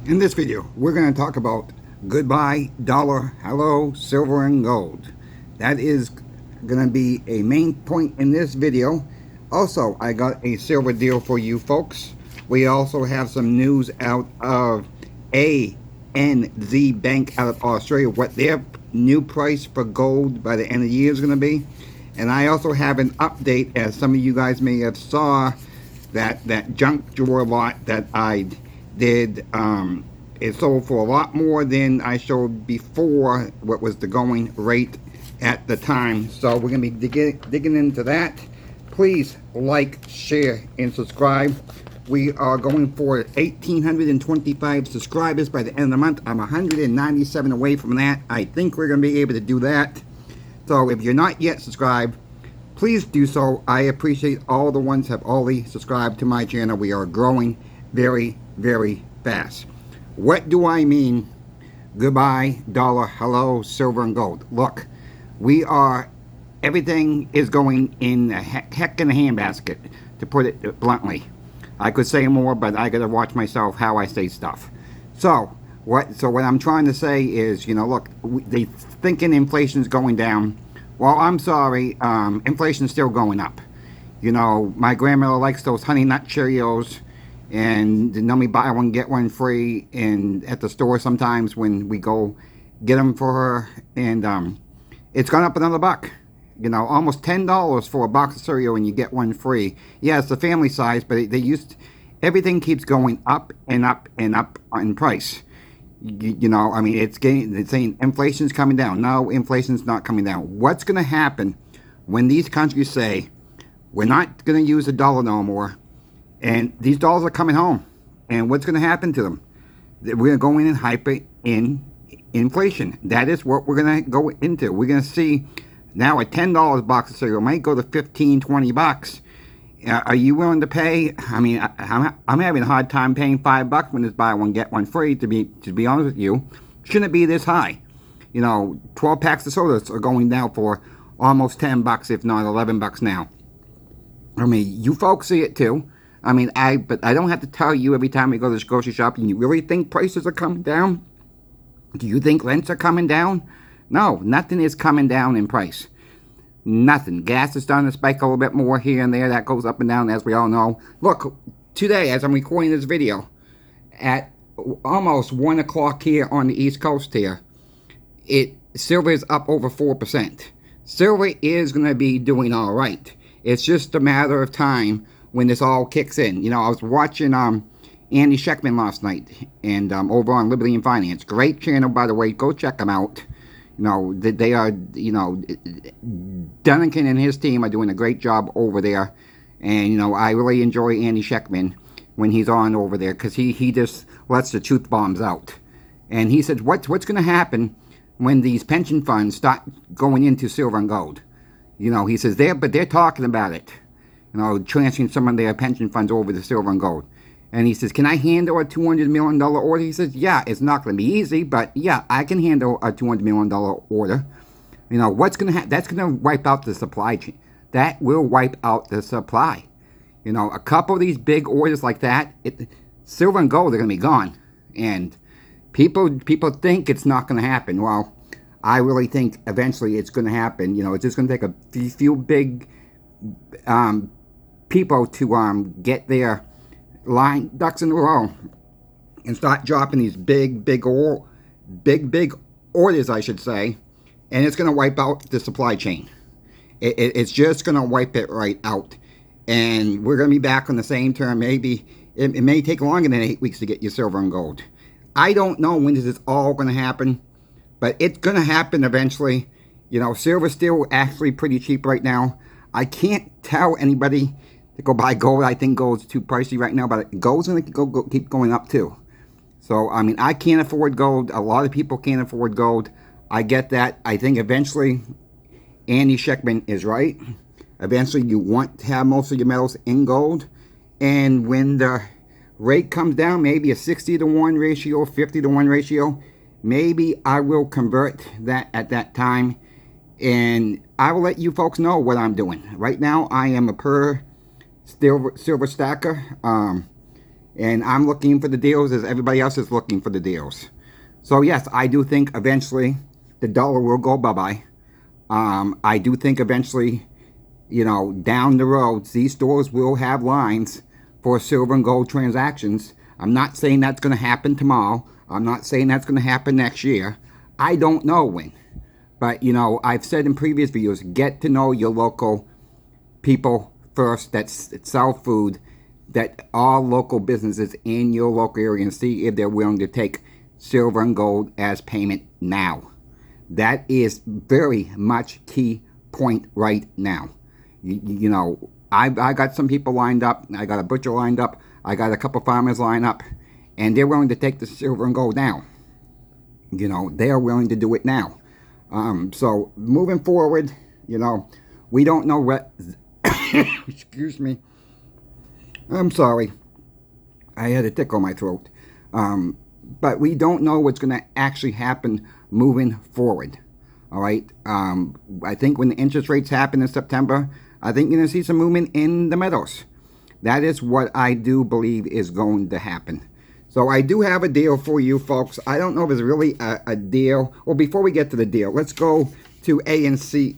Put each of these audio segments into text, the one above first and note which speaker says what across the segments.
Speaker 1: In this video, we're going to talk about goodbye dollar, hello silver and gold. That is going to be a main point in this video. Also, I got a silver deal for you folks. We also have some news out of ANZ Bank out of Australia, what their new price for gold by the end of the year is going to be. And I also have an update, as some of you guys may have saw, that junk drawer lot that I did. It sold for a lot more than I showed before what was the going rate at the time. So we're going to be digging into that. Please like, share, and subscribe. We are going for 1,825 subscribers by the end of the month. I'm 197 away from that. I think we're going to be able to do that. So if you're not yet subscribed, please do so. I appreciate all the ones that have already subscribed to my channel. We are growing very, very fast. What do I mean? Goodbye, dollar, hello, silver and gold. Look, everything is going in a heck in a handbasket, to put it bluntly. I could say more, but I gotta watch myself how I say stuff. So what I'm trying to say is, look, they thinking inflation's going down. Well, I'm sorry, inflation's still going up. My grandmother likes those Honey Nut Cheerios, and me buy one get one free, and at the store sometimes when we go get them for her, and it's gone up another buck. Almost $10 for a box of cereal and you get one free. Yeah, it's the family size, but everything keeps going up and up and up in price. I mean, it's saying inflation's coming down. No, inflation's not coming down. What's going to happen when these countries say, we're not going to use the dollar no more, and these dollars are coming home? And what's going to happen to them? We're going to go in and hyper in inflation. That is what we're going to go into. We're going to see now a $10 box of cereal might go to 15, 20 bucks. Are you willing to pay? I mean, I'm having a hard time paying $5 when it's buy one get one free. To be honest with you, shouldn't be this high. 12 packs of sodas are going now for almost $10, if not $11 now. I mean, you folks see it too. I mean, but I don't have to tell you every time we go to this grocery shop. And you really think prices are coming down? Do you think rents are coming down? No, nothing is coming down in price. Nothing. Gas is starting to spike a little bit more here and there. That goes up and down, as we all know. Look, today, as I'm recording this video, at almost 1 o'clock here on the East Coast here, silver is up over 4%. Silver is going to be doing all right. It's just a matter of time when this all kicks in. I was watching Andy Sheckman last night, and over on Liberty and Finance. Great channel, by the way. Go check them out. They are, Duncan and his team are doing a great job over there. And, I really enjoy Andy Sheckman when he's on over there, because he just lets the truth bombs out. And he said, what's going to happen when these pension funds start going into silver and gold? He says, they're talking about it. Transferring some of their pension funds over to silver and gold. And he says, can I handle a $200 million order? He says, yeah, it's not going to be easy, but yeah, I can handle a $200 million order. What's going to happen? That's going to wipe out the supply chain. That will wipe out the supply. A couple of these big orders like that, silver and gold are going to be gone. And people think it's not going to happen. Well, I really think eventually it's going to happen. It's just going to take a few big people to get their ducks in a row and start dropping these big orders, I should say, and it's going to wipe out the supply chain. It's just going to wipe it right out, and we're going to be back on the same term. Maybe it may take longer than 8 weeks to get your silver and gold. I don't know when this is all going to happen, but it's going to happen eventually. Silver's still actually pretty cheap right now. I can't tell anybody to go buy gold. I think gold's too pricey right now, but gold's going to keep going up too. So, I mean, I can't afford gold. A lot of people can't afford gold. I get that. I think eventually Andy Sheckman is right. Eventually you want to have most of your metals in gold. And when the rate comes down, maybe a 60-to-1 ratio, 50-to-1 ratio, maybe I will convert that at that time. And I will let you folks know what I'm doing. Right now, I am a silver stacker. And I'm looking for the deals as everybody else is looking for the deals. So yes, I do think eventually the dollar will go bye-bye. I do think eventually, down the road, these stores will have lines for silver and gold transactions. I'm not saying that's going to happen tomorrow. I'm not saying that's going to happen next year. I don't know when. But, I've said in previous videos, get to know your local people first that sell food, that are local businesses in your local area, and see if they're willing to take silver and gold as payment now. That is very much key point right now. I got some people lined up. I got a butcher lined up. I got a couple farmers lined up, and they're willing to take the silver and gold now. They are willing to do it now. So moving forward, we don't know what. Excuse me. I'm sorry. I had a tickle in my throat. But we don't know what's going to actually happen moving forward. All right. I think when the interest rates happen in September, I think you're going to see some movement in the metals. That is what I do believe is going to happen. So I do have a deal for you folks. I don't know if it's really a deal. Well, before we get to the deal, let's go to ANZ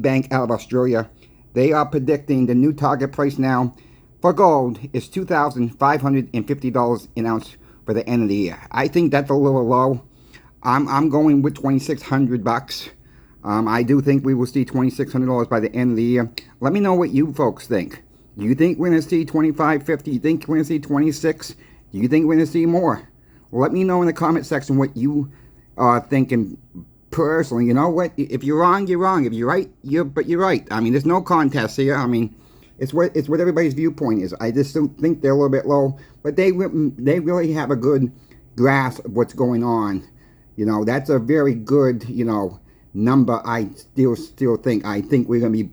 Speaker 1: Bank out of Australia. They are predicting the new target price now for gold is $2,550 an ounce for the end of the year. I think that's a little low. I'm going with $2,600. I do think we will see $2,600 by the end of the year. Let me know what you folks think. Do you think we're going to see $2,550? Do you think we're going to see $26? Do you think we're going to see more? Let me know in the comment section what you are thinking personally. You know what? If you're wrong, you're wrong. If you're right, you're right. I mean, there's no contest here. I mean, it's what everybody's viewpoint is. I just don't think they're a little bit low, but they really have a good grasp of what's going on. That's a very good number. I still think. I think we're going to be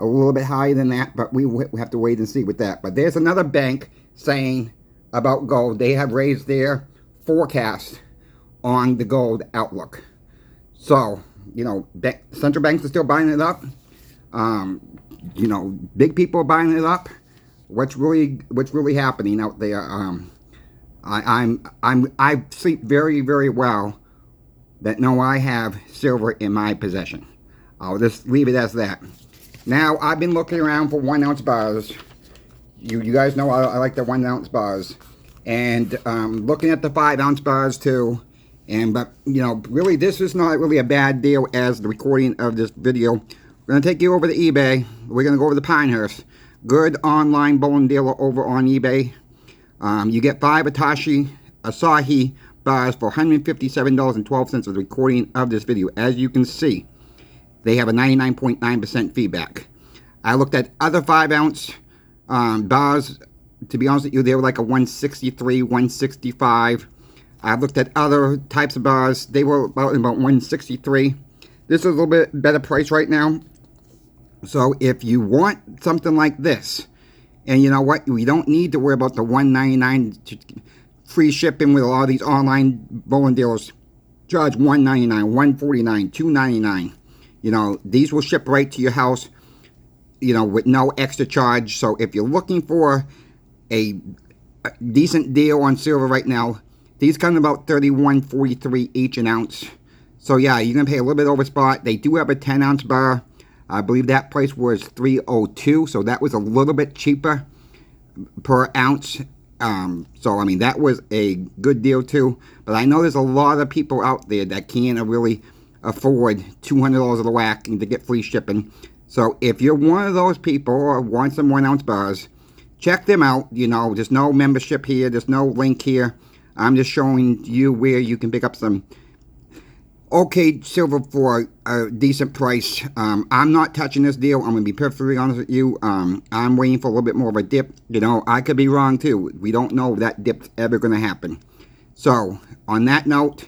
Speaker 1: a little bit higher than that, but we have to wait and see with that. But there's another bank saying about gold. They have raised their forecast on the gold outlook. So, central banks are still buying it up. Big people are buying it up. What's really happening out there? I sleep very, very well that I have silver in my possession. I'll just leave it as that. Now, I've been looking around for 1 ounce bars. You guys know I like the 1 ounce bars. And looking at the 5 ounce bars too. But really this is not really a bad deal as the recording of this video. We're going to take you over to eBay. We're going to go over to Pinehurst. Good online bullion dealer over on eBay. You get 5 Asahi bars for $157.12 for the recording of this video. As you can see, they have a 99.9% feedback. I looked at other 5 ounce bars. To be honest with you, they were like a 163, 165. I've looked at other types of bars. They were about 163. This is a little bit better price right now. So if you want something like this, and you know what, we don't need to worry about the $1.99 free shipping with a lot of these online bullion dealers. Charge $1.99, $1.49, $2.99. These will ship right to your house, with no extra charge. So if you're looking for a decent deal on silver right now, these come about $31.43 each an ounce. So yeah, you're gonna pay a little bit over spot. They do have a 10 ounce bar. I believe that price was $3.02, so that was a little bit cheaper per ounce. So I mean, that was a good deal too. But I know there's a lot of people out there that can't really afford $200 of the whack and to get free shipping. So if you're one of those people or want some 1 ounce bars, check them out. There's no membership here. There's no link here. I'm just showing you where you can pick up some okay silver for a decent price. I'm not touching this deal. I'm going to be perfectly honest with you. I'm waiting for a little bit more of a dip. I could be wrong too. We don't know if that dip's ever going to happen. So, on that note,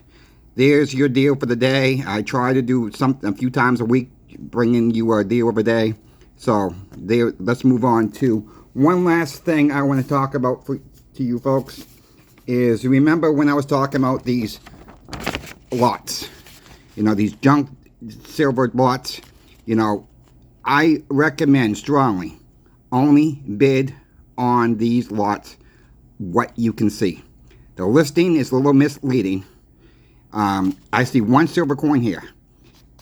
Speaker 1: there's your deal for the day. I try to do something a few times a week, bringing you a deal of a day. So, let's move on to one last thing I want to talk about to you folks. Is you remember when I was talking about these lots, these junk silver lots, I recommend strongly only bid on these lots what you can see. The listing is a little misleading. I see one silver coin here.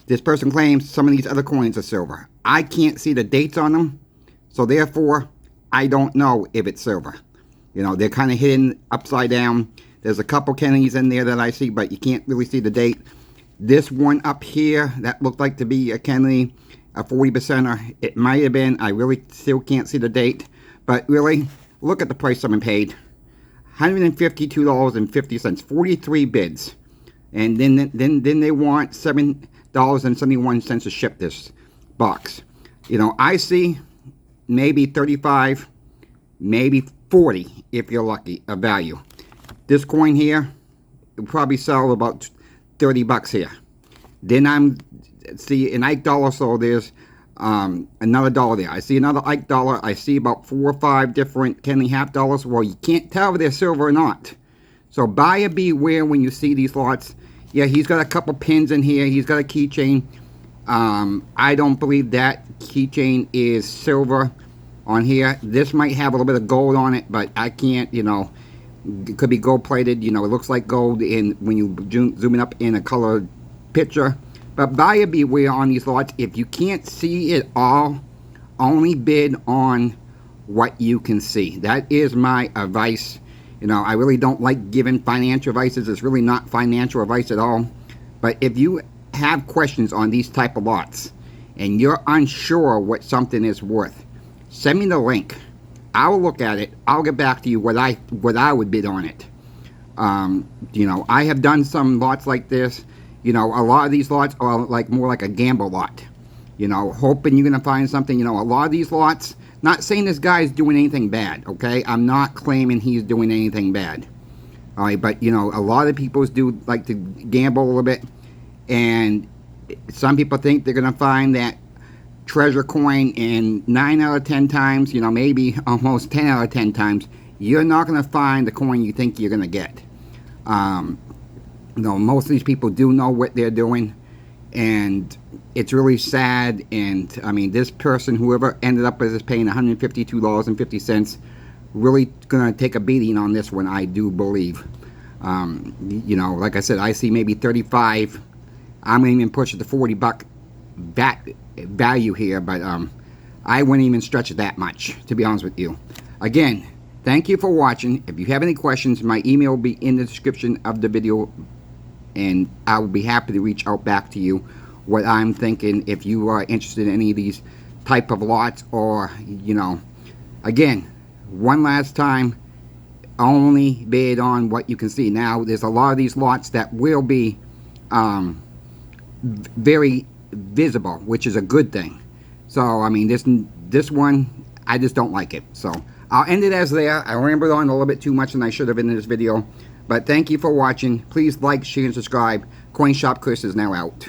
Speaker 1: This person claims some of these other coins are silver. I can't see the dates on them, so therefore I don't know if it's silver. You know, they're kind of hidden upside down. There's a couple Kennedys in there that I see, but you can't really see the date. This one up here, that looked like to be a Kennedy, a 40%er. It might have been. I really still can't see the date. But really, look at the price someone paid. $152.50, 43 bids. And then they want $7.71 to ship this box. You know, I see maybe 35, maybe 40 if you're lucky, of value. This coin here will probably sell about 30 bucks here. Then I'm see an Ike dollar, so there's another dollar there. I see another Ike dollar. I see about 4 or 5 different Kennedy half dollars. Well, you can't tell if they're silver or not. So buyer beware when you see these lots. Yeah, he's got a couple pins in here. He's got a keychain. I don't believe that keychain is silver on here. This might have a little bit of gold on it, but I can't, you know, it could be gold plated. You know, it looks like gold when you zoom it up in a colored picture. But buyer beware on these lots. If you can't see it all, only bid on what you can see. That is my advice. You know, I really don't like giving financial advice. It's really not financial advice at all. But if you have questions on these type of lots and you're unsure what something is worth, send me the link. I'll look at it. I'll get back to you what I would bid on it. You know, I have done some lots like this. You know, a lot of these lots are like more like a gamble lot. You know, hoping you're going to find something. You know, a lot of these lots, not saying this guy's doing anything bad, okay? I'm not claiming he's doing anything bad. All right, but, you know, a lot of people do like to gamble a little bit. And some people think they're going to find that treasure coin, and 9 out of 10 times, you know, maybe almost 10 out of 10 times, you're not going to find the coin you think you're going to get. You know, most of these people do know what they're doing, and it's really sad. And I mean, this person, whoever ended up with this paying $152.50, really going to take a beating on this one, I do believe. You know, like I said, I see maybe 35. I'm going to even push it to 40 buck value here, but I wouldn't even stretch it that much, to be honest with you. Again, thank you for watching. If you have any questions, my email will be in the description of the video, and I will be happy to reach out back to you what I'm thinking if you are interested in any of these type of lots. Or, you know, again, one last time, only bid on what you can see. Now, there's a lot of these lots that will be very visible, which is a good thing. So, I mean, this one, I just don't like it. So, I'll end it as there. I rambled on a little bit too much than I should have in this video. But thank you for watching. Please like, share, and subscribe. Coin Shop Chris is now out.